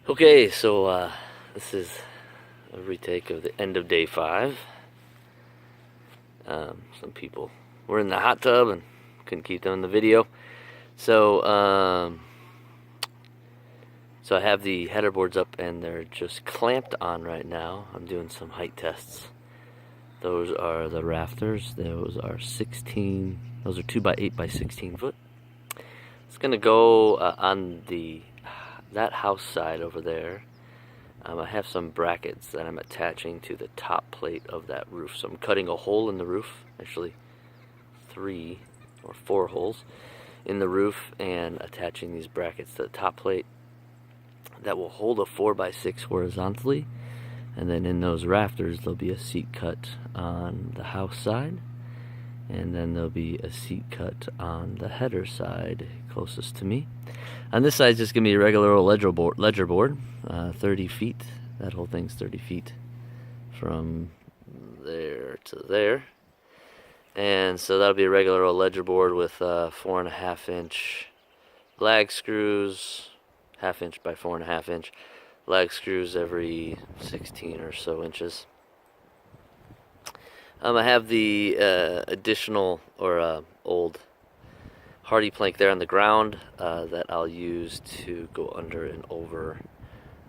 Okay, so this is a retake of the end of day 5. Some people were in the hot tub and couldn't keep them in the video. So I have the header boards up and they're just clamped on right now. I'm doing some height tests. Those are the rafters. Those are 2 by 8 by 16 foot. It's gonna go on that house side over there. I have some brackets that I'm attaching to the top plate of that roof. So I'm cutting a hole in the roof, actually 3 or 4 holes in the roof, and attaching these brackets to the top plate that will hold a 4 by 6 horizontally. And then in those rafters there'll be a seat cut on the house side, and then there'll be a seat cut on the header side closest to me. On this side it's just gonna be a regular old ledger board, 30 feet. That whole thing's 30 feet from there to there. And so that'll be a regular old ledger board with 4.5 inch lag screws, 1/2 inch by 4.5 inch lag screws every 16 or so inches. I have the additional or old hardy plank there on the ground that I'll use to go under and over,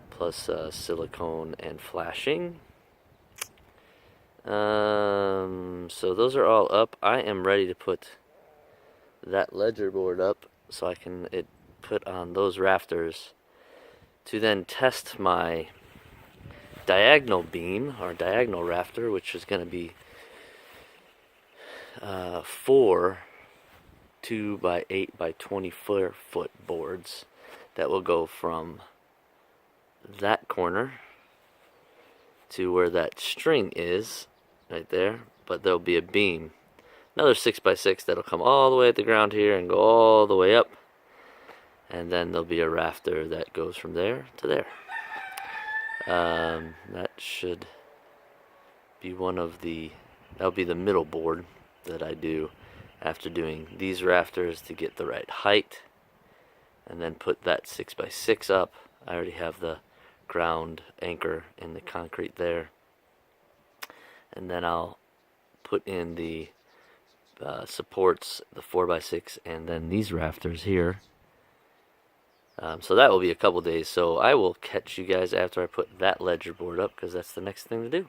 plus silicone and flashing. So those are all up. I am ready to put that ledger board up so I can put on those rafters to then test my diagonal beam or diagonal rafter, which is going to be 4 2 by 8 by 24 foot boards that will go from that corner to where that string is right there, but there'll be a beam, another 6 by 6 that'll come all the way at the ground here and go all the way up, and then there'll be a rafter that goes from there to there. That should be that'll be the middle board that I do after doing these rafters to get the right height, and then put that 6 by 6 up. I already have the ground anchor in the concrete there, and then I'll put in the supports, the 4 by 6, and then these rafters here. So that will be a couple days. So I will catch you guys after I put that ledger board up, because that's the next thing to do.